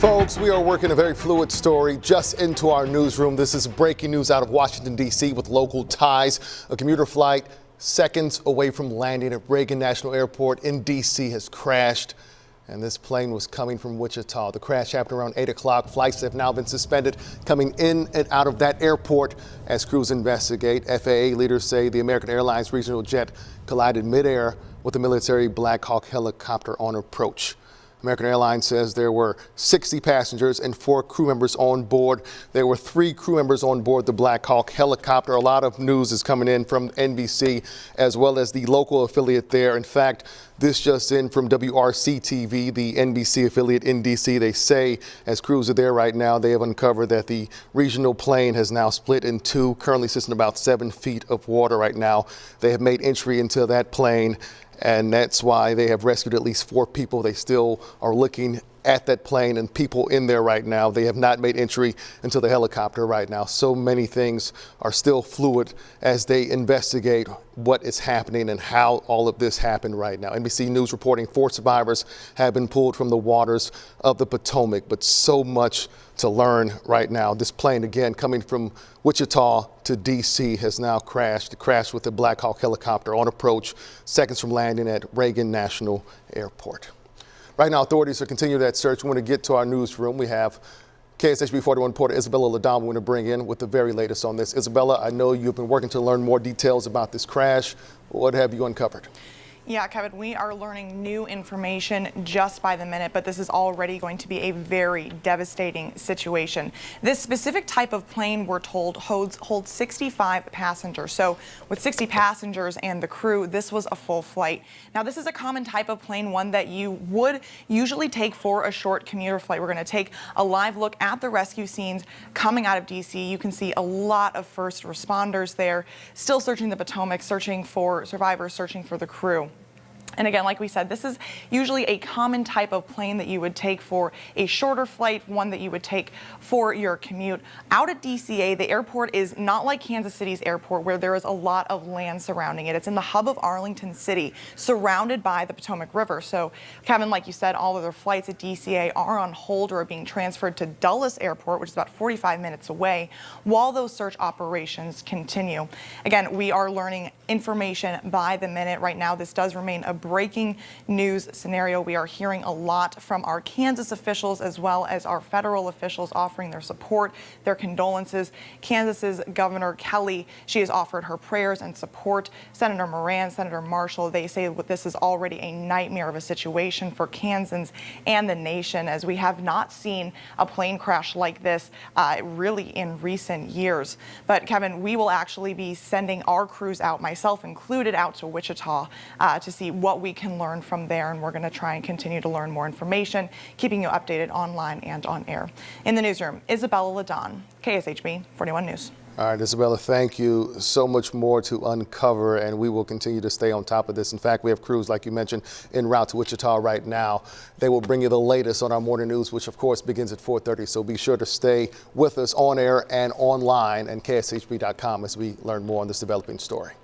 Folks, we are working a very fluid story just into our newsroom. This is breaking news out of Washington, D.C. with local ties. A commuter flight seconds away from landing at Reagan National Airport in D.C. has crashed, and this plane was coming from Wichita. The crash happened around 8 o'clock. Flights have now been suspended coming in and out of that airport as crews investigate. FAA leaders say the American Airlines regional jet collided midair with a military Black Hawk helicopter on approach. American Airlines says there were 60 passengers and 4 crew members on board. There were 3 crew members on board the Black Hawk helicopter. A lot of news is coming in from NBC as well as the local affiliate there. In fact, this just in from WRC-TV, the NBC affiliate in D.C. They say as crews are there right now, they have uncovered that the regional plane has now split in 2, currently sits in about 7 feet of water right now. They have made entry into that plane, and that's why they have rescued at least 4 people. They still are looking at that plane and people in there right now. They have not made entry into the helicopter right now. So many things are still fluid as they investigate what is happening and how all of this happened right now. NBC News reporting 4 survivors have been pulled from the waters of the Potomac, but so much to learn right now. This plane, again, coming from Wichita to D.C. has now crashed. It crashed with the Black Hawk helicopter on approach, seconds from landing at Reagan National Airport. Right now, authorities are continuing that search. We want to get to our newsroom. We have KSHB 41 reporter Isabella Ladon we want to bring in with the very latest on this. Isabella, I know you've been working to learn more details about this crash. What have you uncovered? Yeah, Kevin, we are learning new information just by the minute, but this is already going to be a very devastating situation. This specific type of plane, we're told, holds 65 passengers. So with 60 passengers and the crew, this was a full flight. Now, this is a common type of plane, one that you would usually take for a short commuter flight. We're going to take a live look at the rescue scenes coming out of D.C. You can see a lot of first responders there, still searching the Potomac, searching for survivors, searching for the crew. And again, like we said, this is usually a common type of plane that you would take for a shorter flight, one that you would take for your commute. Out at DCA, the airport is not like Kansas City's airport where there is a lot of land surrounding it. It's in the hub of Arlington City, surrounded by the Potomac River. So, Kevin, like you said, all of their flights at DCA are on hold or are being transferred to Dulles Airport, which is about 45 minutes away, while those search operations continue. Again, we are learning information by the minute. Right now, this does remain a breaking news scenario. We are hearing a lot from our Kansas officials as well as our federal officials offering their support, their condolences. Kansas's Governor Kelly, she has offered her prayers and support. Senator Moran, Senator Marshall, they say this is already a nightmare of a situation for Kansans and the nation, as we have not seen a plane crash like this really in recent years. But Kevin, we will actually be sending our crews out, myself included, out to Wichita to see what we can learn from there, and we're going to try and continue to learn more information, keeping you updated online and on air. In the newsroom, Isabella Ladon, KSHB 41 News. All right, Isabella, thank you. So much more to uncover, and we will continue to stay on top of this. In fact, we have crews, like you mentioned, en route to Wichita right now. They will bring you the latest on our morning news, which, of course, begins at 4:30. So be sure to stay with us on air and online and KSHB.com as we learn more on this developing story.